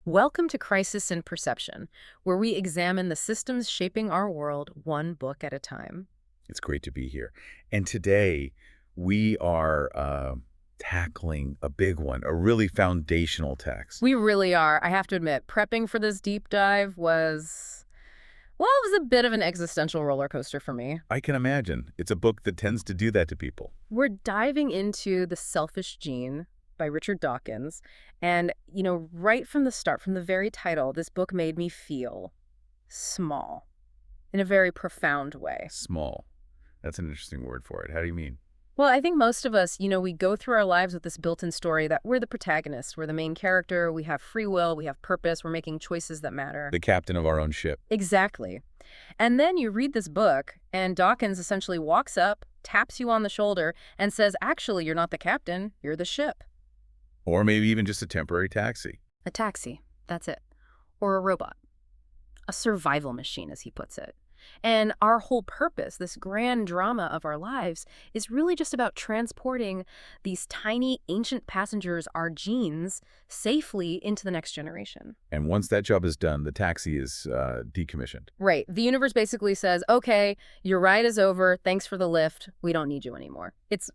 Welcome to Crisis in Perception, where we examine the systems shaping our world one book at a time. It's great to be here. And today we are tackling a big one, a really foundational text. We really are. I have to admit, prepping for this deep dive it was a bit of an existential roller coaster for me. I can imagine. It's a book that tends to do that to people. We're diving into The Selfish Gene by Richard Dawkins. And, right from the start, from the very title, this book made me feel small in a very profound way. Small. That's an interesting word for it. How do you mean? Well, I think most of us, we go through our lives with this built-in story that we're the protagonist, we're the main character, we have free will, we have purpose, we're making choices that matter. The captain of our own ship. Exactly. And then you read this book, and Dawkins essentially walks up, taps you on the shoulder, and says, actually, you're not the captain, you're the ship. Or maybe even just a temporary taxi. A taxi, that's it. Or a robot. A survival machine, as he puts it. And our whole purpose, this grand drama of our lives, is really just about transporting these tiny ancient passengers, our genes, safely into the next generation. And once that job is done, the taxi is decommissioned. Right. The universe basically says, okay, your ride is over. Thanks for the lift. We don't need you anymore. It's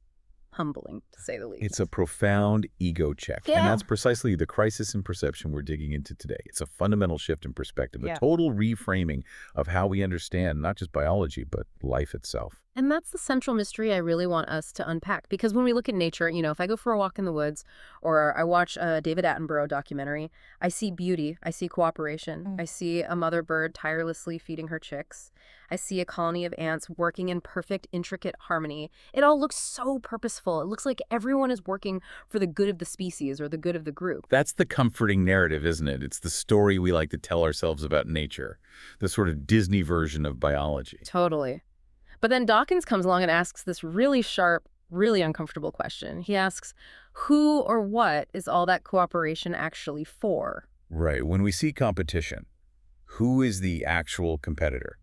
humbling, to say the least. It's a profound ego check. Yeah. And that's precisely the crisis in perception we're digging into today. It's a fundamental shift in perspective, Yeah. a total reframing of how we understand not just biology, but life itself. And that's the central mystery I really want us to unpack. Because when we look at nature, if I go for a walk in the woods or I watch a David Attenborough documentary, I see beauty, I see cooperation, I see a mother bird tirelessly feeding her chicks, I see a colony of ants working in perfect, intricate harmony. It all looks so purposeful. It looks like everyone is working for the good of the species or the good of the group. That's the comforting narrative, isn't it? It's the story we like to tell ourselves about nature, the sort of Disney version of biology. Totally. But then Dawkins comes along and asks this really sharp, really uncomfortable question. He asks, who or what is all that cooperation actually for? Right. When we see competition, who is the actual competitor?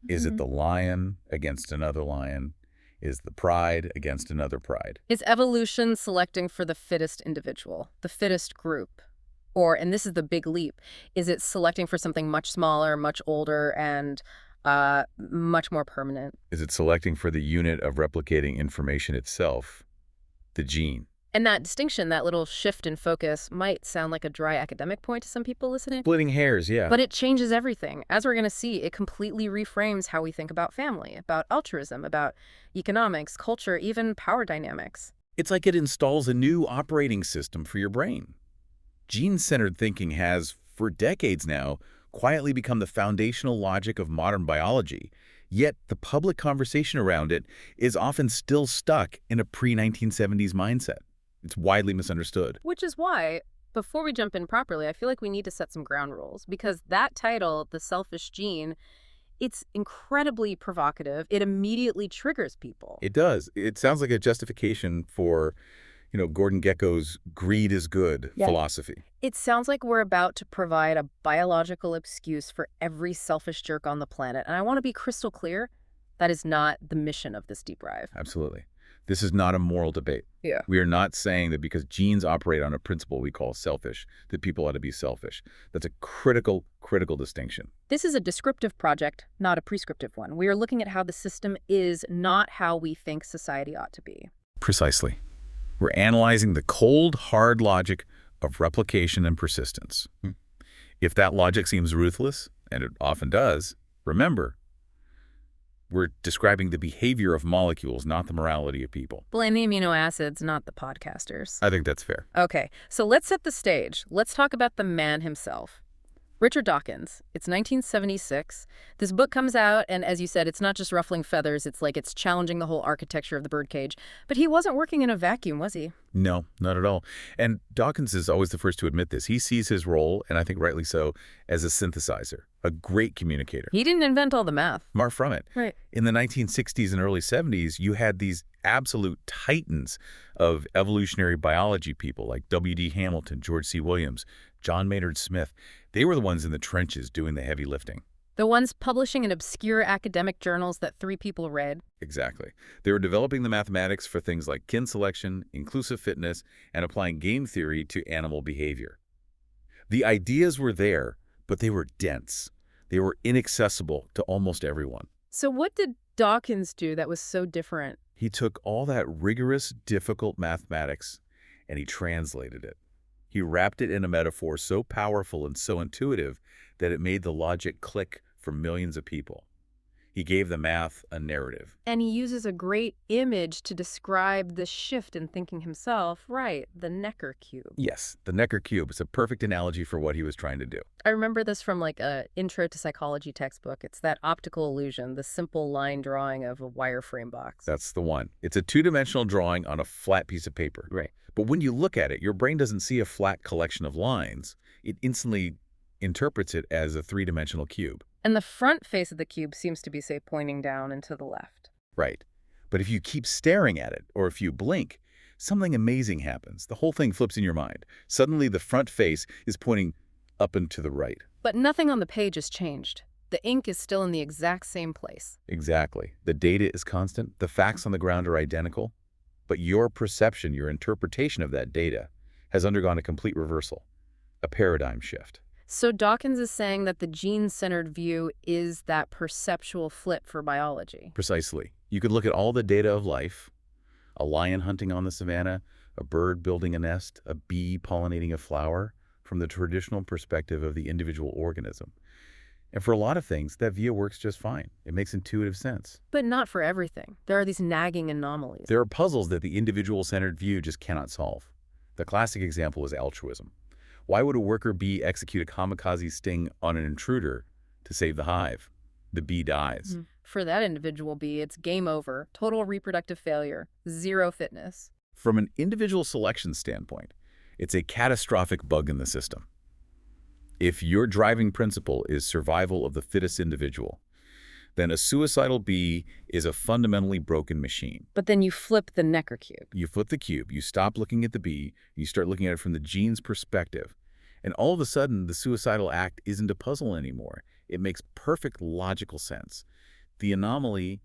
Is it the lion against another lion? Is the pride against another pride? It's evolution selecting for the fittest individual, the fittest group. Or, and this is the big leap, is it selecting for something much smaller, much older, and much more permanent? Is it selecting for the unit of replicating information itself, the gene? And that distinction, that little shift in focus, might sound like a dry academic point to some people listening. Splitting hairs, yeah. But it changes everything. As we're going to see, it completely reframes how we think about family, about altruism, about economics, culture, even power dynamics. It's like it installs a new operating system for your brain. Gene-centered thinking has, for decades now, quietly become the foundational logic of modern biology, yet the public conversation around it is often still stuck in a pre-1970s mindset. It's widely misunderstood. Which is why, before we jump in properly, I feel like we need to set some ground rules, because that title, The Selfish Gene, it's incredibly provocative. It immediately triggers people. It does. It sounds like a justification for, Gordon Gekko's greed is good philosophy. It sounds like we're about to provide a biological excuse for every selfish jerk on the planet. And I want to be crystal clear, that is not the mission of this deep dive. Absolutely. This is not a moral debate. Yeah. We are not saying that because genes operate on a principle we call selfish, that people ought to be selfish. That's a critical distinction. This is a descriptive project, not a prescriptive one. We are looking at how the system is, not how we think society ought to be. Precisely. We're analyzing the cold, hard logic of replication and persistence. If that logic seems ruthless, and it often does, remember, we're describing the behavior of molecules, not the morality of people. Blame the amino acids, not the podcasters. I think that's fair. Okay, so let's set the stage. Let's talk about the man himself. Richard Dawkins. It's 1976. This book comes out, and as you said, it's not just ruffling feathers. It's like it's challenging the whole architecture of the birdcage. But he wasn't working in a vacuum, was he? No, not at all. And Dawkins is always the first to admit this. He sees his role, and I think rightly so, as a synthesizer, a great communicator. He didn't invent all the math. Far from it. Right. In the 1960s and early 70s, you had these absolute titans of evolutionary biology people like W.D. Hamilton, George C. Williams, John Maynard Smith. They were the ones in the trenches doing the heavy lifting. The ones publishing in obscure academic journals that 3 people read. Exactly. They were developing the mathematics for things like kin selection, inclusive fitness, and applying game theory to animal behavior. The ideas were there, but they were dense. They were inaccessible to almost everyone. So what did Dawkins do that was so different? He took all that rigorous, difficult mathematics and he translated it. He wrapped it in a metaphor so powerful and so intuitive that it made the logic click for millions of people. He gave the math a narrative. And he uses a great image to describe the shift in thinking himself, right, the Necker cube. Yes, the Necker cube is a perfect analogy for what he was trying to do. I remember this from like a intro to psychology textbook. It's that optical illusion, the simple line drawing of a wireframe box. That's the one. It's a two-dimensional drawing on a flat piece of paper. Right. But when you look at it, your brain doesn't see a flat collection of lines. It instantly interprets it as a three-dimensional cube. And the front face of the cube seems to be, say, pointing down and to the left. Right. But if you keep staring at it, or if you blink, something amazing happens. The whole thing flips in your mind. Suddenly, the front face is pointing up and to the right. But nothing on the page has changed. The ink is still in the exact same place. Exactly. The data is constant. The facts on the ground are identical. But your perception, your interpretation of that data has undergone a complete reversal, a paradigm shift. So Dawkins is saying that the gene-centered view is that perceptual flip for biology. Precisely. You could look at all the data of life, a lion hunting on the savannah, a bird building a nest, a bee pollinating a flower, from the traditional perspective of the individual organism. And for a lot of things, that view works just fine. It makes intuitive sense. But not for everything. There are these nagging anomalies. There are puzzles that the individual-centered view just cannot solve. The classic example is altruism. Why would a worker bee execute a kamikaze sting on an intruder to save the hive? The bee dies. For that individual bee, it's game over, total reproductive failure, zero fitness. From an individual selection standpoint, it's a catastrophic bug in the system. If your driving principle is survival of the fittest individual, then a suicidal bee is a fundamentally broken machine. But then you flip the Necker cube. You flip the cube, you stop looking at the bee, you start looking at it from the gene's perspective. And all of a sudden, the suicidal act isn't a puzzle anymore. It makes perfect logical sense. The anomaly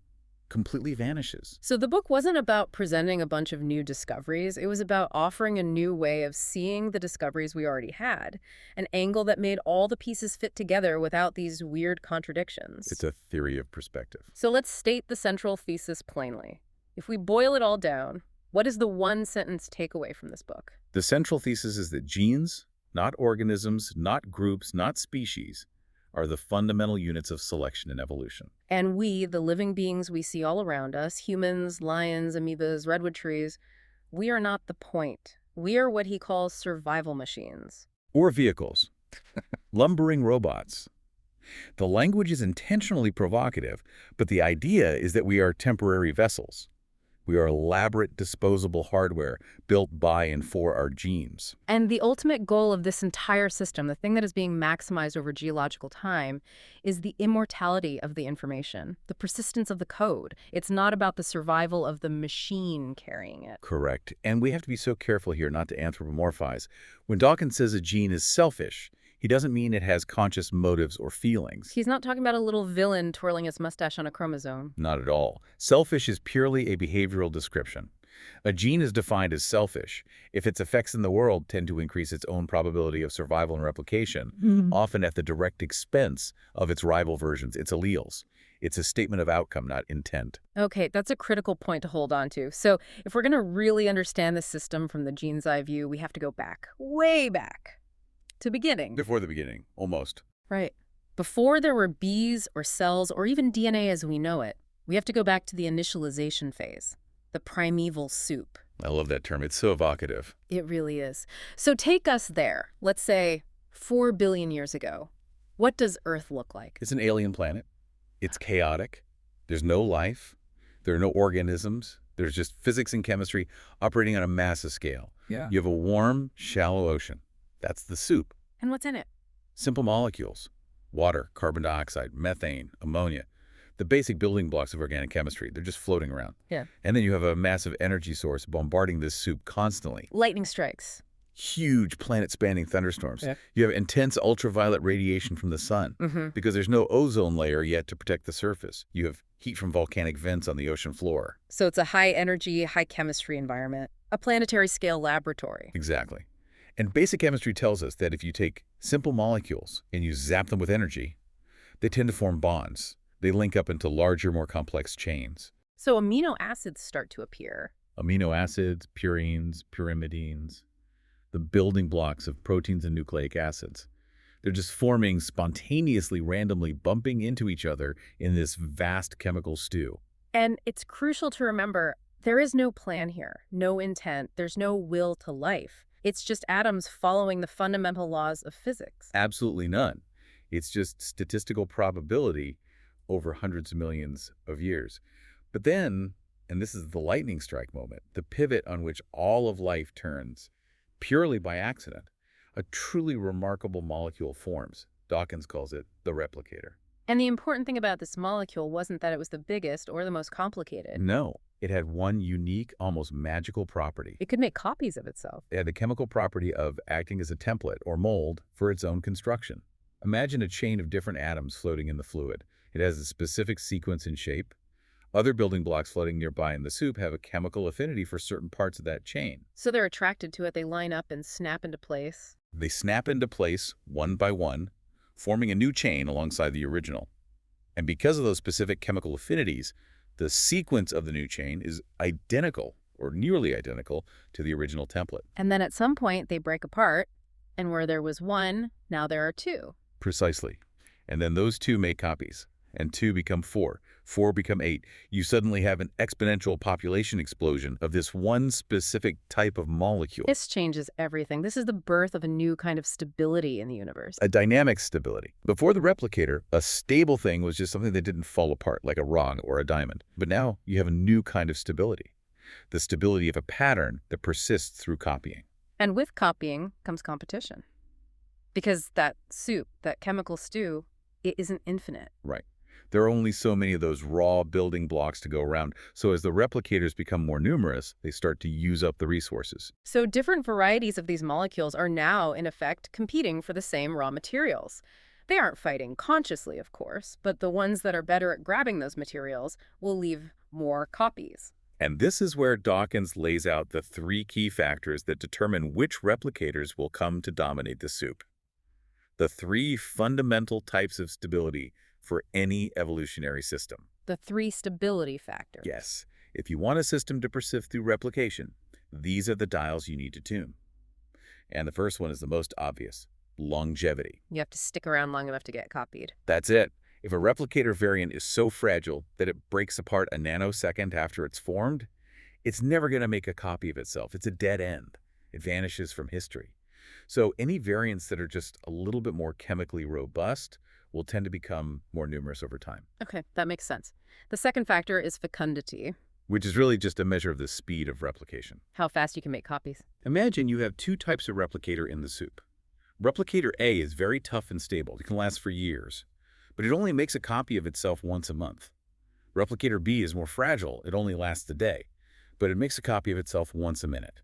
completely vanishes. So the book wasn't about presenting a bunch of new discoveries. It was about offering a new way of seeing the discoveries we already had, an angle that made all the pieces fit together without these weird contradictions. It's a theory of perspective. So let's state the central thesis plainly. If we boil it all down, what is the one-sentence takeaway from this book? The central thesis is that genes, not organisms, not groups, not species, are the fundamental units of selection and evolution. And we, the living beings we see all around us, humans, lions, amoebas, redwood trees, we are not the point. We are what he calls survival machines. Or vehicles. Lumbering robots. The language is intentionally provocative, but the idea is that we are temporary vessels. We are elaborate disposable hardware built by and for our genes. And the ultimate goal of this entire system, the thing that is being maximized over geological time, is the immortality of the information, the persistence of the code. It's not about the survival of the machine carrying it. Correct. And we have to be so careful here not to anthropomorphize. When Dawkins says a gene is selfish, he doesn't mean it has conscious motives or feelings. He's not talking about a little villain twirling his mustache on a chromosome. Not at all. Selfish is purely a behavioral description. A gene is defined as selfish if its effects in the world tend to increase its own probability of survival and replication, often at the direct expense of its rival versions, its alleles. It's a statement of outcome, not intent. Okay, that's a critical point to hold on to. So if we're going to really understand the system from the gene's eye view, we have to go back, way back, to beginning. Before the beginning, almost. Right. Before there were bees or cells or even DNA as we know it, we have to go back to the initialization phase, the primeval soup. I love that term. It's so evocative. It really is. So take us there. Let's say 4 billion years ago. What does Earth look like? It's an alien planet. It's chaotic. There's no life. There are no organisms. There's just physics and chemistry operating on a massive scale. Yeah. You have a warm, shallow ocean. That's the soup. And what's in it? Simple molecules. Water, carbon dioxide, methane, ammonia. The basic building blocks of organic chemistry. They're just floating around. Yeah. And then you have a massive energy source bombarding this soup constantly. Lightning strikes. Huge planet-spanning thunderstorms. Yeah. You have intense ultraviolet radiation from the sun because there's no ozone layer yet to protect the surface. You have heat from volcanic vents on the ocean floor. So it's a high-energy, high-chemistry environment, a planetary-scale laboratory. Exactly. And basic chemistry tells us that if you take Simple molecules, and you zap them with energy, they tend to form bonds. They link up into larger, more complex chains. So amino acids start to appear. Amino acids, purines, pyrimidines, the building blocks of proteins and nucleic acids. They're just forming spontaneously, randomly, bumping into each other in this vast chemical stew. And it's crucial to remember there is no plan here, no intent, there's no will to life. It's just atoms following the fundamental laws of physics. Absolutely none. It's just statistical probability over hundreds of millions of years. But then, and this is the lightning strike moment, the pivot on which all of life turns, purely by accident, a truly remarkable molecule forms. Dawkins calls it the replicator. And the important thing about this molecule wasn't that it was the biggest or the most complicated. No, it had one unique, almost magical property. It could make copies of itself. It had the chemical property of acting as a template or mold for its own construction. Imagine a chain of different atoms floating in the fluid. It has a specific sequence and shape. Other building blocks floating nearby in the soup have a chemical affinity for certain parts of that chain. So they're attracted to it, they line up and snap into place. They snap into place one by one, forming a new chain alongside the original. And because of those specific chemical affinities, the sequence of the new chain is identical, or nearly identical, to the original template. And then at some point they break apart, and where there was one, now there are two. Precisely. And then those two make copies, and two become four. Four become eight. You suddenly have an exponential population explosion of this one specific type of molecule. This changes everything. This is the birth of a new kind of stability in the universe. A dynamic stability. Before the replicator, a stable thing was just something that didn't fall apart like a rock or a diamond. But now you have a new kind of stability. The stability of a pattern that persists through copying. And with copying comes competition. Because that soup, that chemical stew, it isn't infinite. Right. There are only so many of those raw building blocks to go around. So as the replicators become more numerous, they start to use up the resources. So different varieties of these molecules are now, in effect, competing for the same raw materials. They aren't fighting consciously, of course, but the ones that are better at grabbing those materials will leave more copies. And this is where Dawkins lays out the three key factors that determine which replicators will come to dominate the soup. The three fundamental types of stability for any evolutionary system. The three stability factors. Yes. If you want a system to persist through replication, these are the dials you need to tune. And the first one is the most obvious: longevity. You have to stick around long enough to get copied. That's it. If a replicator variant is so fragile that it breaks apart a nanosecond after it's formed, it's never going to make a copy of itself. It's a dead end. It vanishes from history. So any variants that are just a little bit more chemically robust will tend to become more numerous over time. Okay, that makes sense. The second factor is fecundity. Which is really just a measure of the speed of replication. How fast you can make copies. Imagine you have two types of replicator in the soup. Replicator A is very tough and stable. It can last for years. But it only makes a copy of itself once a month. Replicator B is more fragile. It only lasts a day. But it makes a copy of itself once a minute.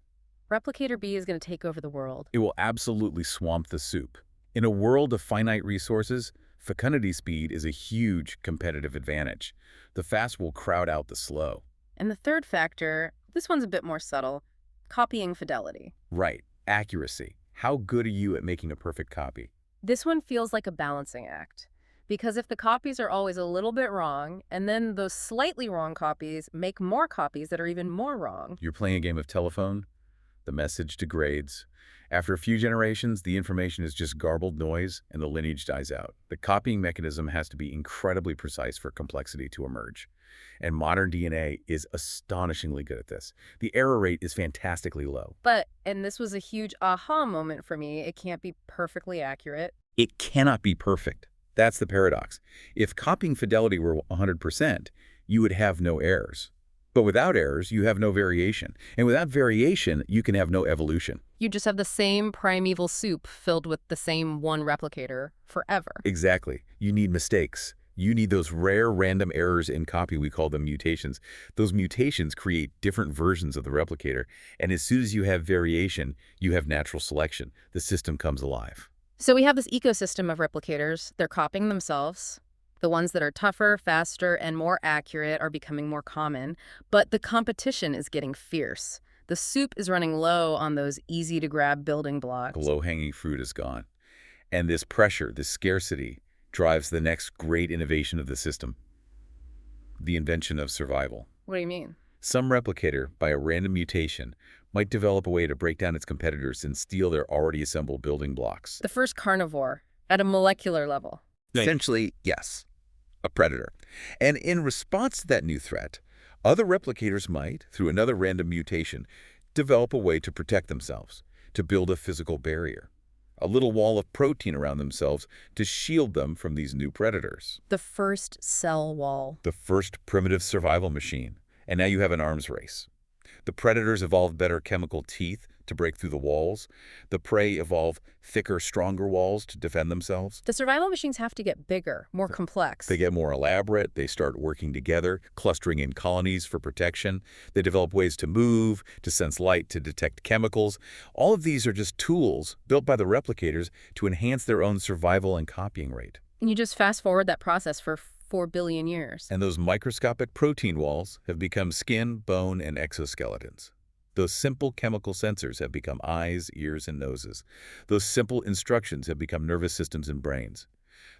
Replicator B is going to take over the world. It will absolutely swamp the soup. In a world of finite resources, fecundity speed is a huge competitive advantage. The fast will crowd out the slow. And the third factor, this one's a bit more subtle, copying fidelity. Right. Accuracy. How good are you at making a perfect copy? This one feels like a balancing act. Because if the copies are always a little bit wrong, and then those slightly wrong copies make more copies that are even more wrong. You're playing a game of telephone. The message degrades. After a few generations, the information is just garbled noise and the lineage dies out. The copying mechanism has to be incredibly precise for complexity to emerge. And modern DNA is astonishingly good at this. The error rate is fantastically low. But, and this was a huge aha moment for me, it can't be perfectly accurate. It cannot be perfect. That's the paradox. If copying fidelity were 100%, you would have no errors. But without errors, you have no variation. And without variation, you can have no evolution. You just have the same primeval soup filled with the same one replicator forever. Exactly. You need mistakes. You need those rare random errors in copy. We call them mutations. Those mutations create different versions of the replicator. And as soon as you have variation, you have natural selection. The system comes alive. So we have this ecosystem of replicators. They're copying themselves. The ones that are tougher, faster, and more accurate are becoming more common. But the competition is getting fierce. The soup is running low on those easy-to-grab building blocks. The low-hanging fruit is gone. And this pressure, this scarcity, drives the next great innovation of the system, the invention of survival. What do you mean? Some replicator, by a random mutation, might develop a way to break down its competitors and steal their already assembled building blocks. The first carnivore, at a molecular level. Right. Essentially, yes, a predator. And in response to that new threat, other replicators might, through another random mutation, develop a way to protect themselves, to build a physical barrier, a little wall of protein around themselves to shield them from these new predators. The first cell wall. The first primitive survival machine. And now you have an arms race. The predators evolved better chemical teeth to break through the walls. The prey evolve thicker, stronger walls to defend themselves. The survival machines have to get bigger, more complex. They get more elaborate. They start working together, clustering in colonies for protection. They develop ways to move, to sense light, to detect chemicals. All of these are just tools built by the replicators to enhance their own survival and copying rate. And you just fast forward that process for 4 billion years. And those microscopic protein walls have become skin, bone, and exoskeletons. Those simple chemical sensors have become eyes, ears, and noses. Those simple instructions have become nervous systems and brains.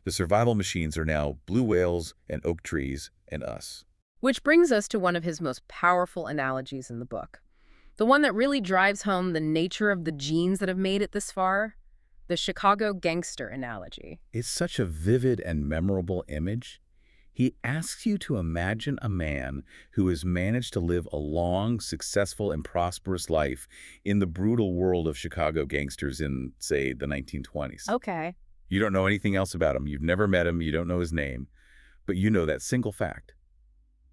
The survival machines are now blue whales and oak trees and us. Which brings us to one of his most powerful analogies in the book. The one that really drives home the nature of the genes that have made it this far. The Chicago gangster analogy. It's such a vivid and memorable image. He asks you to imagine a man who has managed to live a long, successful, and prosperous life in the brutal world of Chicago gangsters in, say, the 1920s. Okay. You don't know anything else about him. You've never met him. You don't know his name. But you know that single fact.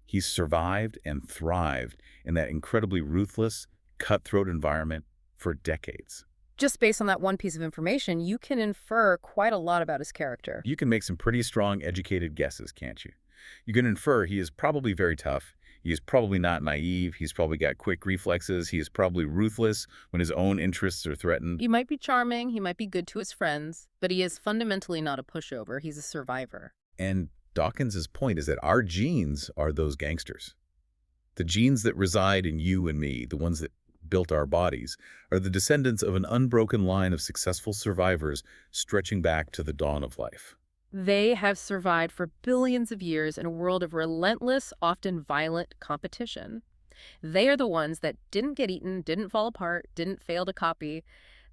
He's survived and thrived in that incredibly ruthless, cutthroat environment for decades. Just based on that one piece of information, you can infer quite a lot about his character. You can make some pretty strong, educated guesses, can't you? You can infer he is probably very tough. He is probably not naive. He's probably got quick reflexes. He is probably ruthless when his own interests are threatened. He might be charming. He might be good to his friends. But he is fundamentally not a pushover. He's a survivor. And Dawkins's point is that our genes are those gangsters. The genes that reside in you and me, the ones that built our bodies, are the descendants of an unbroken line of successful survivors stretching back to the dawn of life. They have survived for billions of years in a world of relentless, often violent competition. They are the ones that didn't get eaten, didn't fall apart, didn't fail to copy.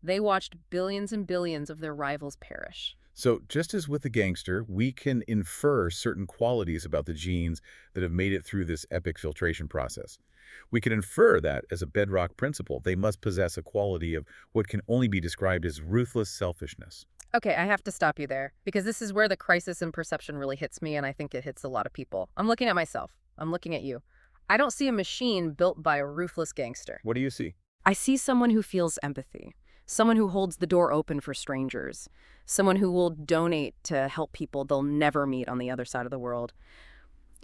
They watched billions and billions of their rivals perish. So just as with the gangster, we can infer certain qualities about the genes that have made it through this epic filtration process. We can infer that as a bedrock principle, they must possess a quality of what can only be described as ruthless selfishness. Okay, I have to stop you there, because this is where the crisis in perception really hits me, and I think it hits a lot of people. I'm looking at myself. I'm looking at you. I don't see a machine built by a ruthless gangster. What do you see? I see someone who feels empathy, someone who holds the door open for strangers, someone who will donate to help people they'll never meet on the other side of the world.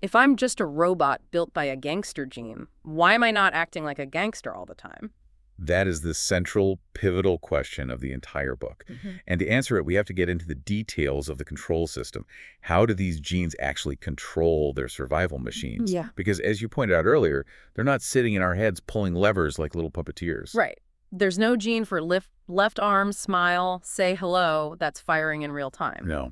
If I'm just a robot built by a gangster gene, why am I not acting like a gangster all the time? That is the central, pivotal question of the entire book. And to answer it, we have to get into the details of the control system. How do these genes actually control their survival machines? Yeah. Because as you pointed out earlier, they're not sitting in our heads pulling levers like little puppeteers. Right. There's no gene for left arm, smile, say hello that's firing in real time. No.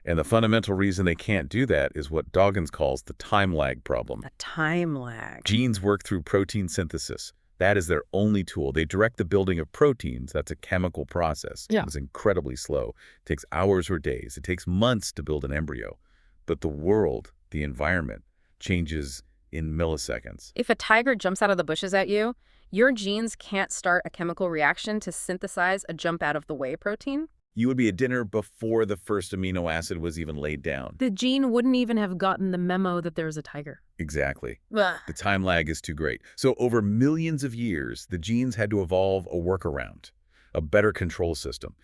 And the fundamental reason they can't do that is what Dawkins calls the time lag problem. A time lag. Genes work through protein synthesis. That is their only tool. They direct the building of proteins. That's a chemical process. Yeah. It's incredibly slow. It takes hours or days. It takes months to build an embryo. But the world, the environment, changes in milliseconds. If a tiger jumps out of the bushes at you, your genes can't start a chemical reaction to synthesize a jump out of the way protein. You would be at dinner before the first amino acid was even laid down. The gene wouldn't even have gotten the memo that there's a tiger. Exactly. Ugh. The time lag is too great. So over millions of years, the genes had to evolve a workaround, a better control system.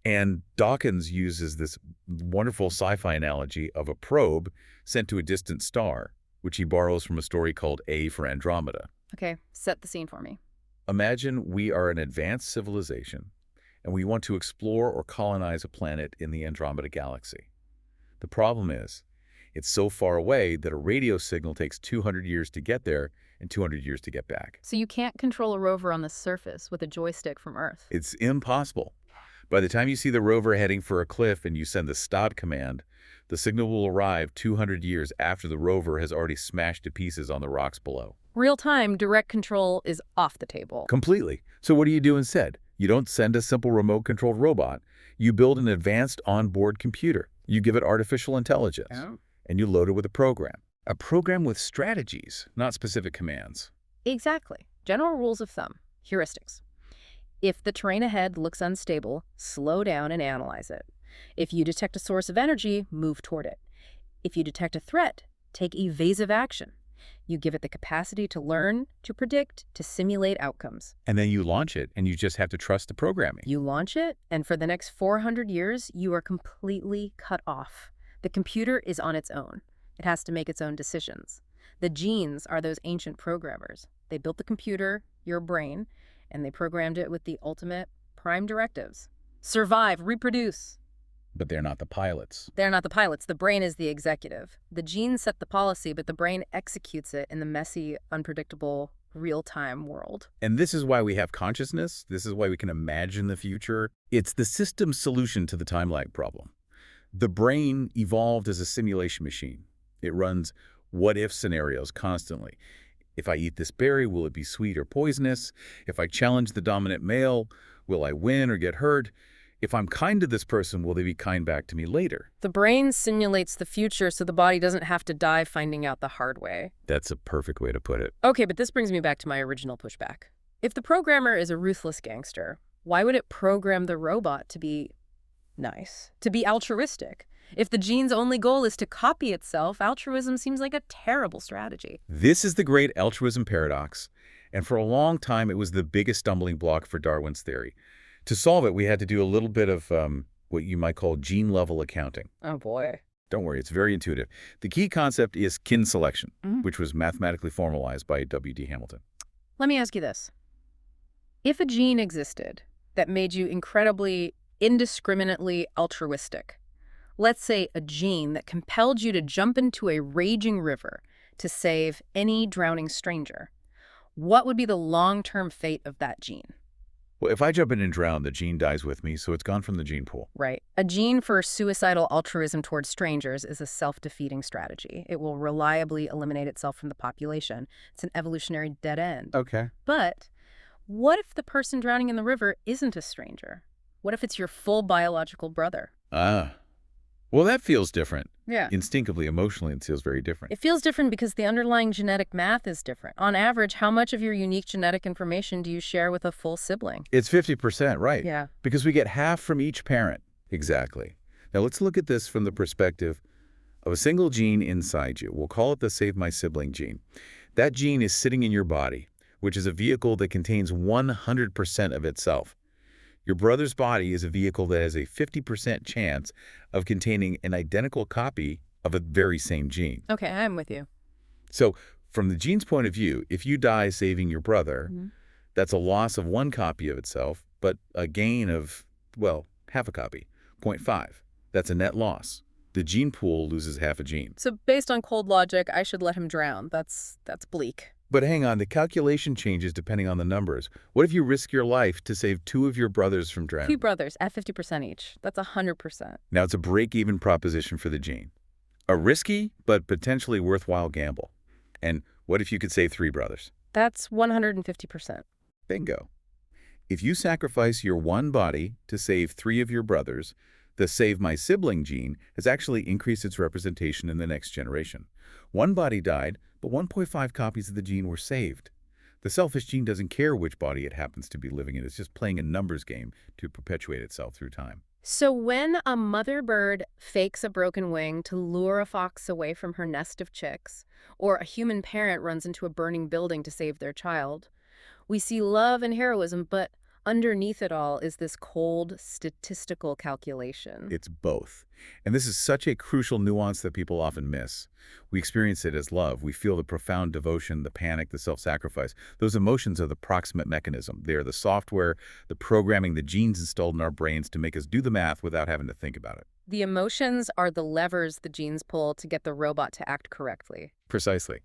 And Dawkins uses this wonderful sci-fi analogy of a probe sent to a distant star, which he borrows from a story called A for Andromeda. Okay, set the scene for me. Imagine we are an advanced civilization, and we want to explore or colonize a planet in the Andromeda galaxy. The problem is, it's so far away that a radio signal takes 200 years to get there and 200 years to get back. So you can't control a rover on the surface with a joystick from Earth. It's impossible. By the time you see the rover heading for a cliff and you send the stop command, the signal will arrive 200 years after the rover has already smashed to pieces on the rocks below. Real-time direct control is off the table. Completely. So what do you do instead? You don't send a simple remote-controlled robot. You build an advanced onboard computer. You give it artificial intelligence. Oh. And you load it with a program. A program with strategies, not specific commands. Exactly. General rules of thumb. Heuristics. If the terrain ahead looks unstable, slow down and analyze it. If you detect a source of energy, move toward it. If you detect a threat, take evasive action. You give it the capacity to learn, to predict, to simulate outcomes. And then you launch it, and you just have to trust the programming. You launch it, and for the next 400 years, you are completely cut off. The computer is on its own. It has to make its own decisions. The genes are those ancient programmers. They built the computer, your brain, and they programmed it with the ultimate prime directives. Survive, reproduce. But they're not the pilots. They're not the pilots. The brain is the executive. The genes set the policy, but the brain executes it in the messy, unpredictable, real-time world. And this is why we have consciousness. This is why we can imagine the future. It's the system's solution to the time lag problem. The brain evolved as a simulation machine. It runs what-if scenarios constantly. If I eat this berry, will it be sweet or poisonous? If I challenge the dominant male, will I win or get hurt? If I'm kind to this person, will they be kind back to me later? The brain simulates the future so the body doesn't have to die finding out the hard way. That's a perfect way to put it. Okay, but this brings me back to my original pushback. If the programmer is a ruthless gangster, why would it program the robot to be nice, to be altruistic? If the gene's only goal is to copy itself, altruism seems like a terrible strategy. This is the great altruism paradox, and for a long time it was the biggest stumbling block for Darwin's theory. To solve it, we had to do a little bit of what you might call gene-level accounting. Oh, boy. Don't worry, it's very intuitive. The key concept is kin selection, which was mathematically formalized by W.D. Hamilton. Let me ask you this. If a gene existed that made you incredibly, indiscriminately altruistic, let's say a gene that compelled you to jump into a raging river to save any drowning stranger, what would be the long-term fate of that gene? Well, if I jump in and drown, the gene dies with me, so it's gone from the gene pool. Right. A gene for suicidal altruism towards strangers is a self-defeating strategy. It will reliably eliminate itself from the population. It's an evolutionary dead end. Okay. But what if the person drowning in the river isn't a stranger? What if it's your full biological brother? Well, that feels different. Yeah. Instinctively, emotionally, it feels very different. It feels different because the underlying genetic math is different. On average, how much of your unique genetic information do you share with a full sibling? It's 50%, right? Yeah. Because we get half from each parent. Exactly. Now, let's look at this from the perspective of a single gene inside you. We'll call it the Save My Sibling gene. That gene is sitting in your body, which is a vehicle that contains 100% of itself. Your brother's body is a vehicle that has a 50% chance of containing an identical copy of a very same gene. Okay, I'm with you. So from the gene's point of view, if you die saving your brother, that's a loss of one copy of itself, but a gain of, well, half a copy, 0.5. That's a net loss. The gene pool loses half a gene. So based on cold logic, I should let him drown. That's bleak. But hang on, the calculation changes depending on the numbers. What if you risk your life to save 2 of your brothers from drowning? 2 brothers at 50% each. That's 100%. Now, it's a break-even proposition for the gene. A risky, but potentially worthwhile gamble. And what if you could save 3 brothers? That's 150%. Bingo. If you sacrifice your one body to save 3 of your brothers, the Save My Sibling gene has actually increased its representation in the next generation. One body died, but 1.5 copies of the gene were saved. The selfish gene doesn't care which body it happens to be living in. It's just playing a numbers game to perpetuate itself through time. So when a mother bird fakes a broken wing to lure a fox away from her nest of chicks, or a human parent runs into a burning building to save their child, we see love and heroism, but underneath it all is this cold statistical calculation. It's both. And this is such a crucial nuance that people often miss. We experience it as love. We feel the profound devotion, the panic, the self-sacrifice. Those emotions are the proximate mechanism. They are the software, the programming, the genes installed in our brains to make us do the math without having to think about it. The emotions are the levers the genes pull to get the robot to act correctly. Precisely.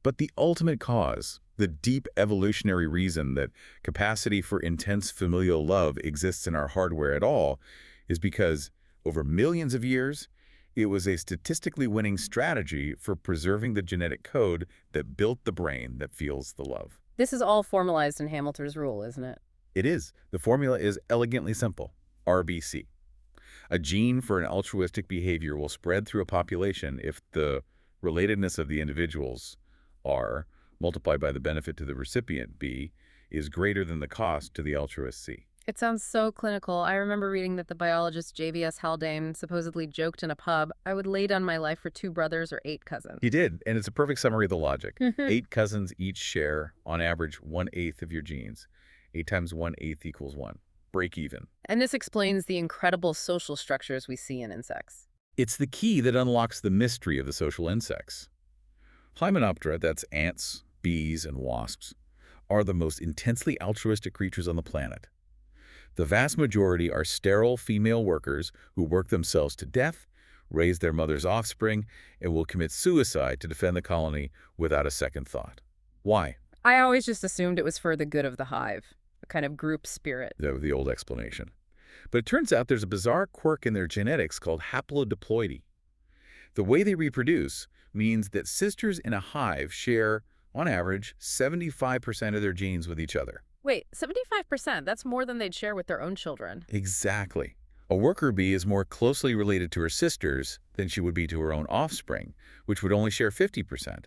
But the ultimate cause, the deep evolutionary reason that capacity for intense familial love exists in our hardware at all, is because, over millions of years, it was a statistically winning strategy for preserving the genetic code that built the brain that feels the love. This is all formalized in Hamilton's rule, isn't it? It is. The formula is elegantly simple. RBC. A gene for an altruistic behavior will spread through a population if the relatedness of the individuals, R, multiplied by the benefit to the recipient, B, is greater than the cost to the altruist, C. It sounds so clinical. I remember reading that the biologist J.V.S. Haldane supposedly joked in a pub, "I would lay down my life for 2 brothers or 8 cousins." He did, and it's a perfect summary of the logic. 8 cousins each share, on average, 1/8 of your genes. 8 times 1/8 equals 1. Break even. And this explains the incredible social structures we see in insects. It's the key that unlocks the mystery of the social insects. Hymenoptera, that's ants, bees, and wasps, are the most intensely altruistic creatures on the planet. The vast majority are sterile female workers who work themselves to death, raise their mother's offspring, and will commit suicide to defend the colony without a second thought. Why? I always just assumed it was for the good of the hive, a kind of group spirit. The old explanation. But it turns out there's a bizarre quirk in their genetics called haplodiploidy. The way they reproduce means that sisters in a hive share, on average, 75% of their genes with each other. Wait, 75%? That's more than they'd share with their own children. Exactly. A worker bee is more closely related to her sisters than she would be to her own offspring, which would only share 50%.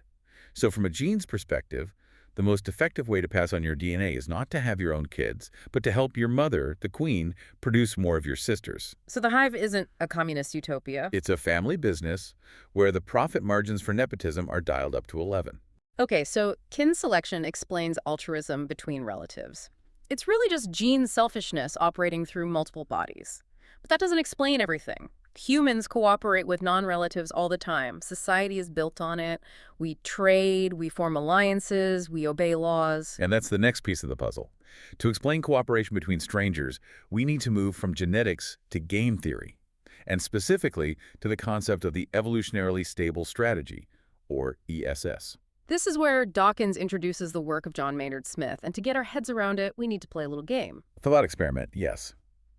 So from a genes perspective, the most effective way to pass on your DNA is not to have your own kids, but to help your mother, the queen, produce more of your sisters. So the hive isn't a communist utopia. It's a family business where the profit margins for nepotism are dialed up to 11. Okay, so kin selection explains altruism between relatives. It's really just gene selfishness operating through multiple bodies. But that doesn't explain everything. Humans cooperate with non-relatives all the time. Society is built on it. We trade, we form alliances, we obey laws. And that's the next piece of the puzzle. To explain cooperation between strangers, we need to move from genetics to game theory, and specifically to the concept of the evolutionarily stable strategy, or ESS. This is where Dawkins introduces the work of John Maynard Smith, and to get our heads around it, we need to play a little game. Thought experiment, yes.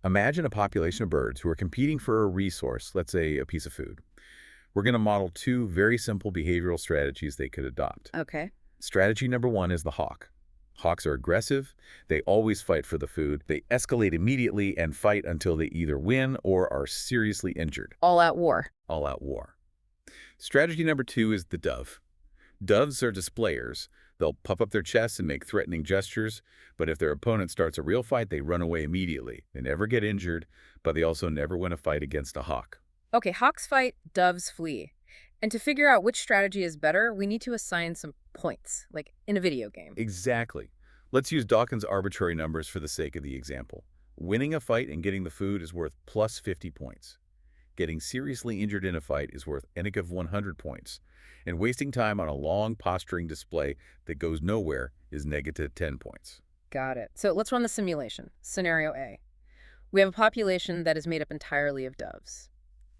Imagine a population of birds who are competing for a resource, let's say a piece of food. We're going to model 2 very simple behavioral strategies they could adopt. Okay. Strategy number 1 is the hawk. Hawks are aggressive, they always fight for the food, they escalate immediately and fight until they either win or are seriously injured. All-out war. All-out war. Strategy number 2 is the dove. Doves are displayers. They'll puff up their chests and make threatening gestures, but if their opponent starts a real fight, they run away immediately. They never get injured, but they also never win a fight against a hawk. Okay, hawks fight, doves flee. And to figure out which strategy is better, we need to assign some points, like in a video game. Exactly. Let's use Dawkins' arbitrary numbers for the sake of the example. Winning a fight and getting the food is worth plus 50 points. Getting seriously injured in a fight is worth negative 100 points. And wasting time on a long posturing display that goes nowhere is negative 10 points. Got it. So let's run the simulation. Scenario A. We have a population that is made up entirely of doves.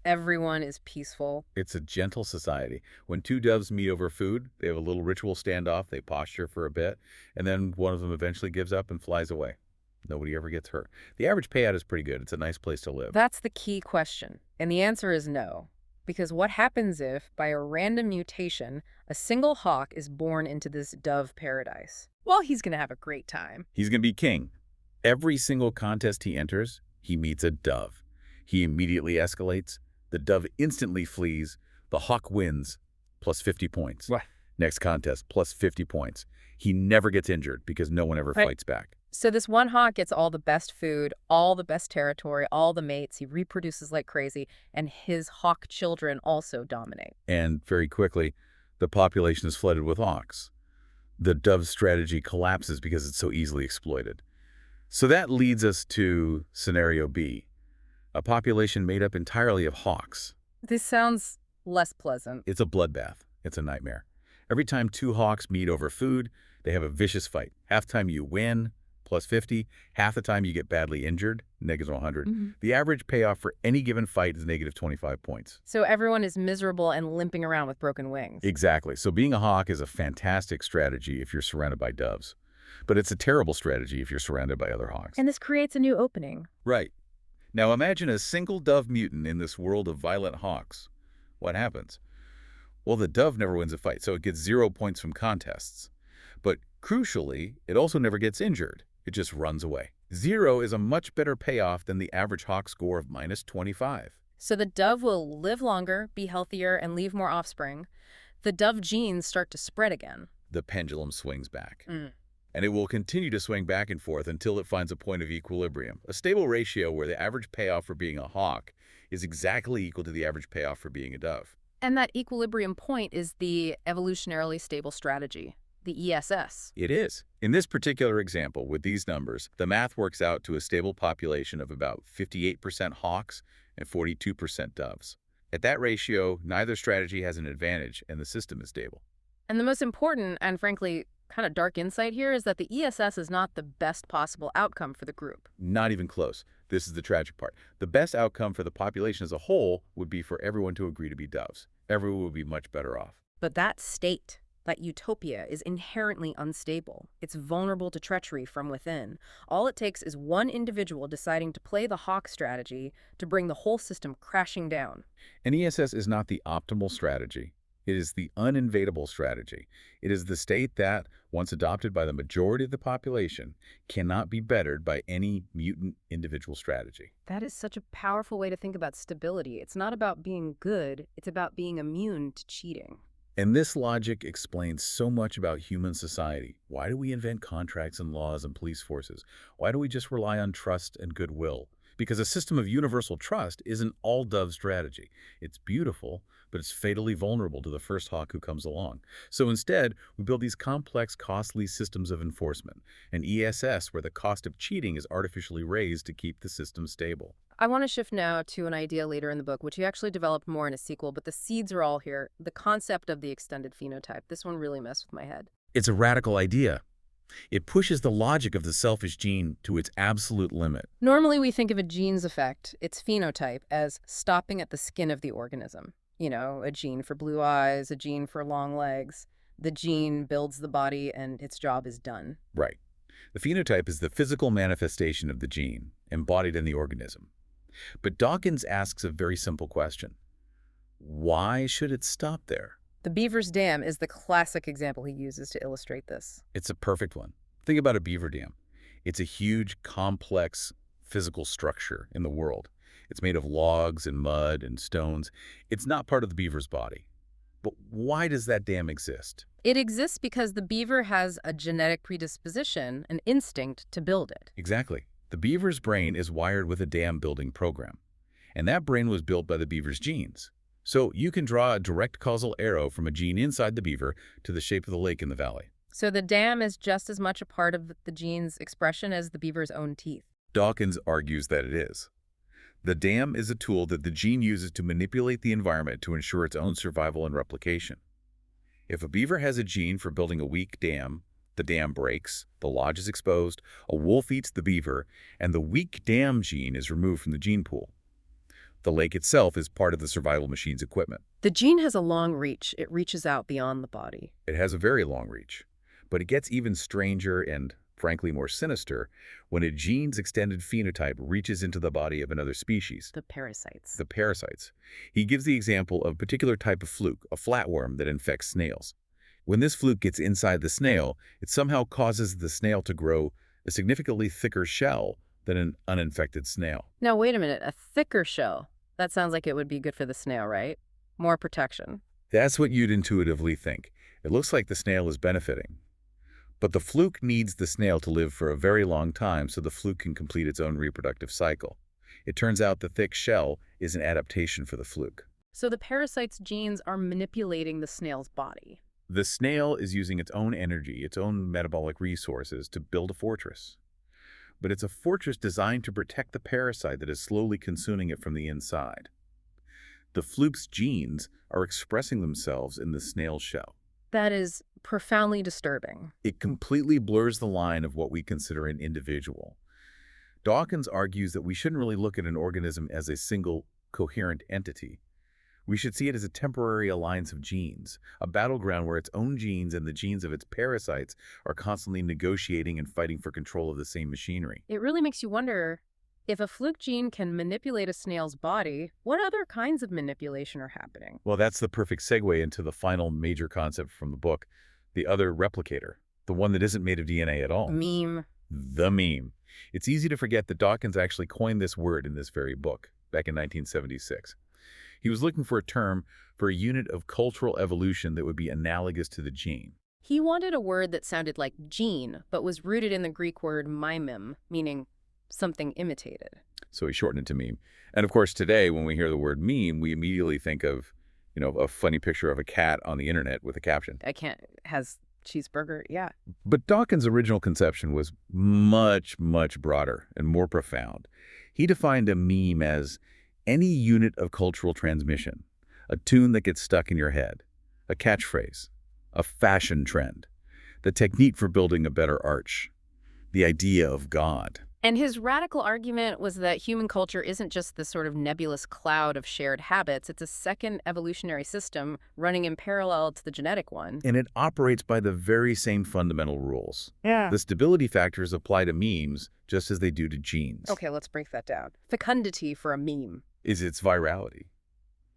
Everyone is peaceful. It's a gentle society. When 2 doves meet over food, they have a little ritual standoff, they posture for a bit, and then one of them eventually gives up and flies away. Nobody ever gets hurt. The average payout is pretty good. It's a nice place to live. That's the key question. And the answer is no. Because what happens if, by a random mutation, a single hawk is born into this dove paradise? Well, he's going to have a great time. He's going to be king. Every single contest he enters, he meets a dove. He immediately escalates. The dove instantly flees. The hawk wins, plus 50 points. What? Next contest, plus 50 points. He never gets injured because no one ever fights back. So this one hawk gets all the best food, all the best territory, all the mates. He reproduces like crazy, and his hawk children also dominate. And very quickly, the population is flooded with hawks. The dove strategy collapses because it's so easily exploited. So that leads us to scenario B, a population made up entirely of hawks. This sounds less pleasant. It's a bloodbath. It's a nightmare. Every time 2 hawks meet over food, they have a vicious fight. Half time you win, plus 50. Half the time you get badly injured, negative 100. Hmm. The average payoff for any given fight is negative 25 points. So everyone is miserable and limping around with broken wings. Exactly. So being a hawk is a fantastic strategy if you're surrounded by doves. But it's a terrible strategy if you're surrounded by other hawks. And this creates a new opening. Right. Now imagine a single dove mutant in this world of violent hawks. What happens? Well, the dove never wins a fight, so it gets 0 points from contests. But crucially, it also never gets injured. It just runs away. 0 is a much better payoff than the average hawk score of minus 25. So the dove will live longer, be healthier, and leave more offspring. The dove genes start to spread again. The pendulum swings back. Mm. And it will continue to swing back and forth until it finds a point of equilibrium, a stable ratio where the average payoff for being a hawk is exactly equal to the average payoff for being a dove. And that equilibrium point is the evolutionarily stable strategy, the ESS. It is. In this particular example, with these numbers, the math works out to a stable population of about 58% hawks and 42% doves. At that ratio, neither strategy has an advantage and the system is stable. And the most important and frankly kind of dark insight here is that the ESS is not the best possible outcome for the group. Not even close. This is the tragic part. The best outcome for the population as a whole would be for everyone to agree to be doves. Everyone would be much better off. But that state, that utopia, is inherently unstable. It's vulnerable to treachery from within. All it takes is one individual deciding to play the hawk strategy to bring the whole system crashing down. An ESS is not the optimal strategy. It is the uninvadable strategy. It is the state that, once adopted by the majority of the population, cannot be bettered by any mutant individual strategy. That is such a powerful way to think about stability. It's not about being good, it's about being immune to cheating. And this logic explains so much about human society. Why do we invent contracts and laws and police forces? Why do we just rely on trust and goodwill? Because a system of universal trust is an all-dove strategy. It's beautiful, but it's fatally vulnerable to the first hawk who comes along. So instead, we build these complex, costly systems of enforcement, an ESS where the cost of cheating is artificially raised to keep the system stable. I want to shift now to an idea later in the book, which you actually developed more in a sequel, but the seeds are all here. The concept of the extended phenotype. This one really messed with my head. It's a radical idea. It pushes the logic of the selfish gene to its absolute limit. Normally, we think of a gene's effect, its phenotype, as stopping at the skin of the organism. You know, a gene for blue eyes, a gene for long legs. The gene builds the body and its job is done. Right. The phenotype is the physical manifestation of the gene, embodied in the organism. But Dawkins asks a very simple question. Why should it stop there? The beaver's dam is the classic example he uses to illustrate this. It's a perfect one. Think about a beaver dam. It's a huge, complex physical structure in the world. It's made of logs and mud and stones. It's not part of the beaver's body. But why does that dam exist? It exists because the beaver has a genetic predisposition, an instinct to build it. Exactly. The beaver's brain is wired with a dam-building program. And that brain was built by the beaver's genes. So you can draw a direct causal arrow from a gene inside the beaver to the shape of the lake in the valley. So the dam is just as much a part of the gene's expression as the beaver's own teeth. Dawkins argues that it is. The dam is a tool that the gene uses to manipulate the environment to ensure its own survival and replication. If a beaver has a gene for building a weak dam, the dam breaks, the lodge is exposed, a wolf eats the beaver, and the weak dam gene is removed from the gene pool. The lake itself is part of the survival machine's equipment. The gene has a long reach. It reaches out beyond the body. It has a very long reach, but it gets even stranger and, frankly, more sinister when a gene's extended phenotype reaches into the body of another species. The parasites. The parasites. He gives the example of a particular type of fluke, a flatworm that infects snails. When this fluke gets inside the snail, it somehow causes the snail to grow a significantly thicker shell than an uninfected snail. Now, wait a minute. A thicker shell. That sounds like it would be good for the snail, right? More protection. That's what you'd intuitively think. It looks like the snail is benefiting. But the fluke needs the snail to live for a very long time so the fluke can complete its own reproductive cycle. It turns out the thick shell is an adaptation for the fluke. So the parasite's genes are manipulating the snail's body. The snail is using its own energy, its own metabolic resources to build a fortress. But it's a fortress designed to protect the parasite that is slowly consuming it from the inside. The fluke's genes are expressing themselves in the snail's shell. That is profoundly disturbing. It completely blurs the line of what we consider an individual. Dawkins argues that we shouldn't really look at an organism as a single, coherent entity. We should see it as a temporary alliance of genes, a battleground where its own genes and the genes of its parasites are constantly negotiating and fighting for control of the same machinery. It really makes you wonder, if a fluke gene can manipulate a snail's body, what other kinds of manipulation are happening? Well, that's the perfect segue into the final major concept from the book, the other replicator, the one that isn't made of DNA at all. Meme. The meme. It's easy to forget that Dawkins actually coined this word in this very book, back in 1976. He was looking for a term for a unit of cultural evolution that would be analogous to the gene. He wanted a word that sounded like gene, but was rooted in the Greek word mimem, meaning something imitated. So he shortened it to meme. And of course, today, when we hear the word meme, we immediately think of, a funny picture of a cat on the internet with a caption. Has cheeseburger, yeah. But Dawkins' original conception was much, much broader and more profound. He defined a meme as any unit of cultural transmission, a tune that gets stuck in your head, a catchphrase, a fashion trend, the technique for building a better arch, the idea of God. And his radical argument was that human culture isn't just this sort of nebulous cloud of shared habits. It's a second evolutionary system running in parallel to the genetic one. And it operates by the very same fundamental rules. Yeah. The stability factors apply to memes just as they do to genes. Okay, let's break that down. Fecundity for a meme is its virality.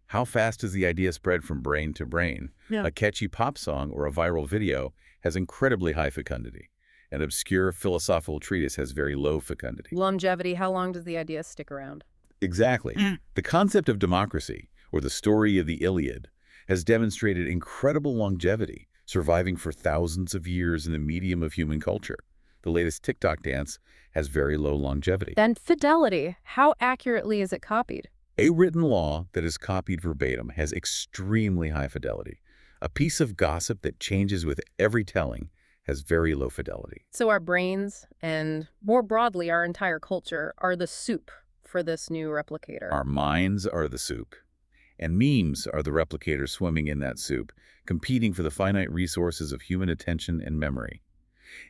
How fast does the idea spread from brain to brain? Yeah. A catchy pop song or a viral video has incredibly high fecundity. An obscure philosophical treatise has very low fecundity. Longevity, how long does the idea stick around? Exactly. The concept of democracy, or the story of the Iliad, has demonstrated incredible longevity, surviving for thousands of years in the medium of human culture. The latest TikTok dance has very low longevity. Then fidelity, how accurately is it copied? A written law that is copied verbatim has extremely high fidelity. A piece of gossip that changes with every telling has very low fidelity. So our brains, and more broadly our entire culture, are the soup for this new replicator. Our minds are the soup. And memes are the replicators swimming in that soup, competing for the finite resources of human attention and memory.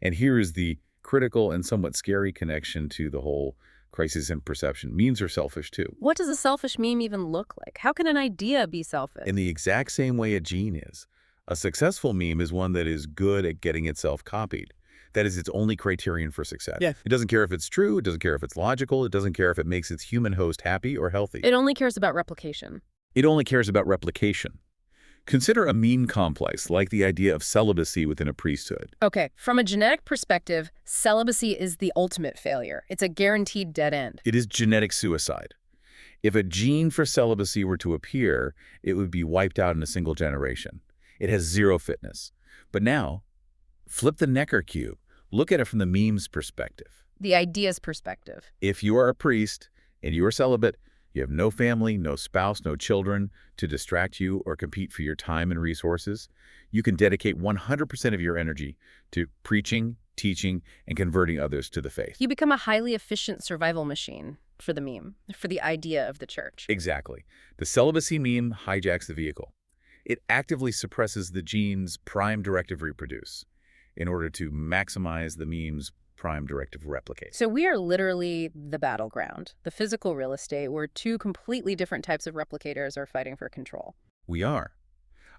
And here is the critical and somewhat scary connection to the whole crisis in perception. Memes are selfish too. What does a selfish meme even look like? How can an idea be selfish? In the exact same way a gene is. A successful meme is one that is good at getting itself copied. That is its only criterion for success. Yeah. It doesn't care if it's true, it doesn't care if it's logical, it doesn't care if it makes its human host happy or healthy. It only cares about replication. It only cares about replication. Consider a meme complex like the idea of celibacy within a priesthood. Okay, from a genetic perspective, celibacy is the ultimate failure. It's a guaranteed dead end. It is genetic suicide. If a gene for celibacy were to appear, it would be wiped out in a single generation. It has zero fitness. But now, flip the Necker cube. Look at it from the meme's perspective. The idea's perspective. If you are a priest and you are celibate, you have no family, no spouse, no children to distract you or compete for your time and resources, you can dedicate 100% of your energy to preaching, teaching, and converting others to the faith. You become a highly efficient survival machine for the meme, for the idea of the church. Exactly. The celibacy meme hijacks the vehicle. It actively suppresses the gene's prime directive reproduce in order to maximize the meme's prime directive replicate. So we are literally the battleground, the physical real estate where two completely different types of replicators are fighting for control. We are.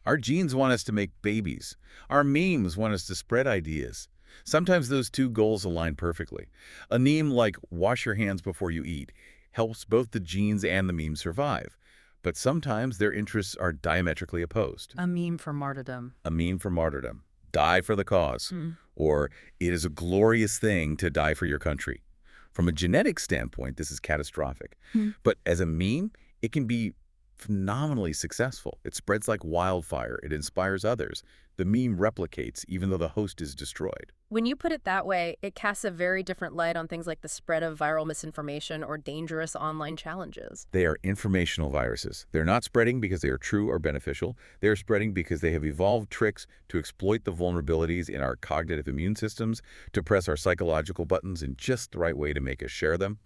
Our genes want us to make babies. Our memes want us to spread ideas. Sometimes those two goals align perfectly. A meme like wash your hands before you eat helps both the genes and the meme survive. But sometimes their interests are diametrically opposed. A meme for martyrdom. A meme for martyrdom. Die for the cause. Or it is a glorious thing to die for your country. From a genetic standpoint, this is catastrophic. But as a meme, it can be phenomenally successful. It spreads like wildfire. It inspires others. The meme replicates even though the host is destroyed. When you put it that way, it casts a very different light on things like the spread of viral misinformation or dangerous online challenges. They are informational viruses. They're not spreading because they are true or beneficial. They are spreading because they have evolved tricks to exploit the vulnerabilities in our cognitive immune systems, to press our psychological buttons in just the right way to make us share them.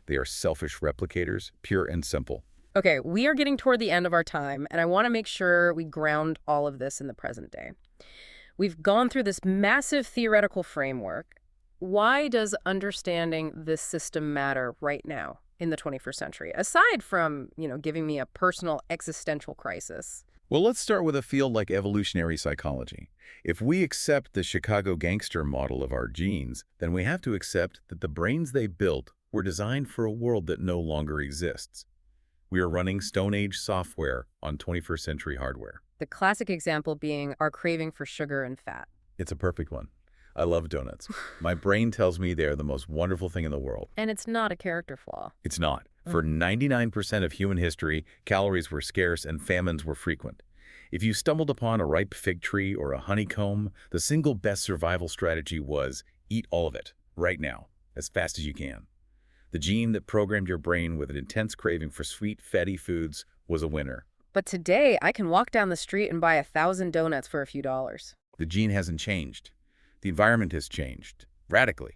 They are selfish replicators, pure and simple. Okay, we are getting toward the end of our time, and I want to make sure we ground all of this in the present day. We've gone through this massive theoretical framework. Why does understanding this system matter right now in the 21st century, aside from, giving me a personal existential crisis? Well, let's start with a field like evolutionary psychology. If we accept the Chicago gangster model of our genes, then we have to accept that the brains they built were designed for a world that no longer exists. We are running Stone Age software on 21st century hardware. The classic example being our craving for sugar and fat. It's a perfect one. I love donuts. My brain tells me they're the most wonderful thing in the world. And it's not a character flaw. It's not. For 99% of human history, calories were scarce and famines were frequent. If you stumbled upon a ripe fig tree or a honeycomb, the single best survival strategy was eat all of it, right now, as fast as you can. The gene that programmed your brain with an intense craving for sweet, fatty foods was a winner. But today, I can walk down the street and buy 1,000 donuts for a few dollars. The gene hasn't changed. The environment has changed, radically.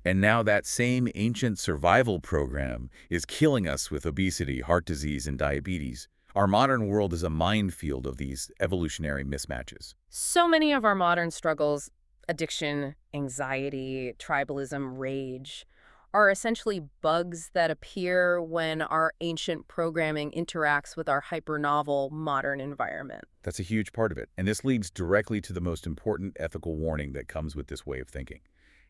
And now that same ancient survival program is killing us with obesity, heart disease, and diabetes. Our modern world is a minefield of these evolutionary mismatches. So many of our modern struggles, addiction, anxiety, tribalism, rage, are essentially bugs that appear when our ancient programming interacts with our hyper-novel modern environment. That's a huge part of it. And this leads directly to the most important ethical warning that comes with this way of thinking.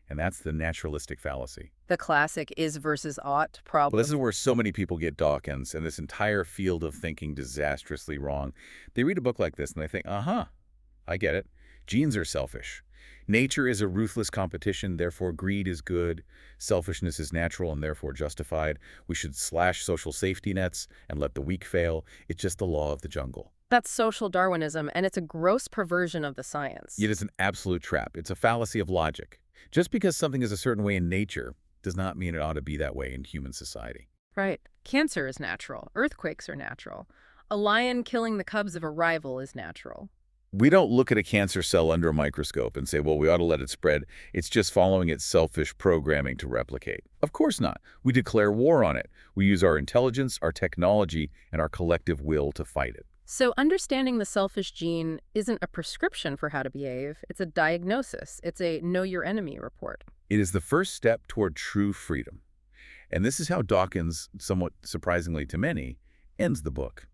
And that's the naturalistic fallacy. The classic is versus ought Well, problem. this is where so many people get Dawkins and this entire field of thinking disastrously wrong. They read a book like this and they think, I get it. Genes are selfish. Nature is a ruthless competition, therefore greed is good. Selfishness is natural and therefore justified. We should slash social safety nets and let the weak fail. It's just the law of the jungle. That's social Darwinism, and it's a gross perversion of the science. It is an absolute trap. It's a fallacy of logic. Just because something is a certain way in nature does not mean it ought to be that way in human society. Right. Cancer is natural. Earthquakes are natural. A lion killing the cubs of a rival is natural. We don't look at a cancer cell under a microscope and say, well, we ought to let it spread. It's just following its selfish programming to replicate. Of course not. We declare war on it. We use our intelligence, our technology, and our collective will to fight it. So understanding the selfish gene isn't a prescription for how to behave. It's a diagnosis. It's a know your enemy report. It is the first step toward true freedom. And this is how Dawkins, somewhat surprisingly to many, ends the book.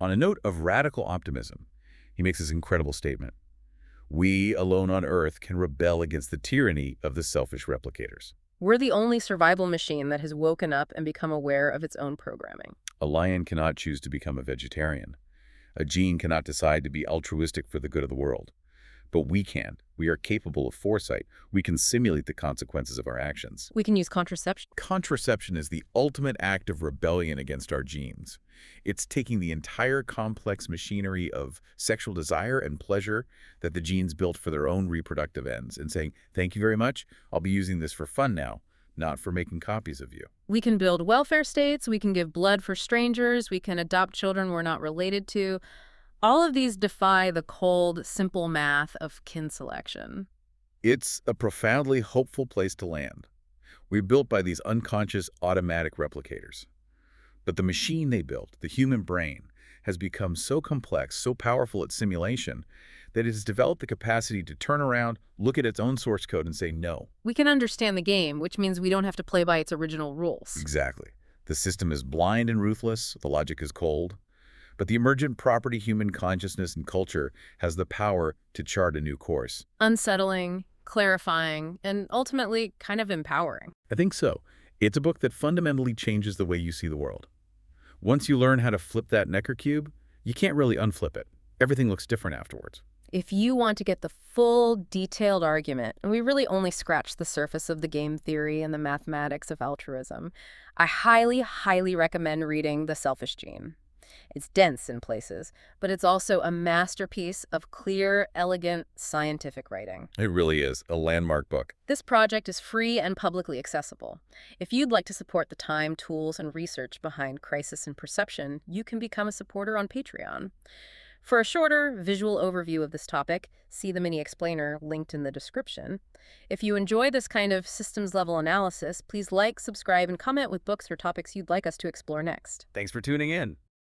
On a note of radical optimism, he makes this incredible statement. We, alone on Earth, can rebel against the tyranny of the selfish replicators. We're the only survival machine that has woken up and become aware of its own programming. A lion cannot choose to become a vegetarian. A gene cannot decide to be altruistic for the good of the world. But we can. We are capable of foresight. We can simulate the consequences of our actions. We can use contraception. Contraception is the ultimate act of rebellion against our genes. It's taking the entire complex machinery of sexual desire and pleasure that the genes built for their own reproductive ends and saying, thank you very much, I'll be using this for fun now, not for making copies of you. We can build welfare states. We can give blood for strangers. We can adopt children we're not related to. All of these defy the cold, simple math of kin selection. It's a profoundly hopeful place to land. We're built by these unconscious automatic replicators. But the machine they built, the human brain, has become so complex, so powerful at simulation, that it has developed the capacity to turn around, look at its own source code, and say no. We can understand the game, which means we don't have to play by its original rules. Exactly. The system is blind and ruthless, the logic is cold. But the emergent property human consciousness and culture has the power to chart a new course. Unsettling, clarifying, and ultimately kind of empowering. I think so. It's a book that fundamentally changes the way you see the world. Once you learn how to flip that Necker cube, you can't really unflip it. Everything looks different afterwards. If you want to get the full, detailed argument, and we really only scratched the surface of the game theory and the mathematics of altruism, I highly, highly recommend reading The Selfish Gene. It's dense in places, but it's also a masterpiece of clear, elegant, scientific writing. It really is a landmark book. This project is free and publicly accessible. If you'd like to support the time, tools, and research behind Crisis and Perception, you can become a supporter on Patreon. For a shorter, visual overview of this topic, see the mini explainer linked in the description. If you enjoy this kind of systems-level analysis, please like, subscribe, and comment with books or topics you'd like us to explore next. Thanks for tuning in.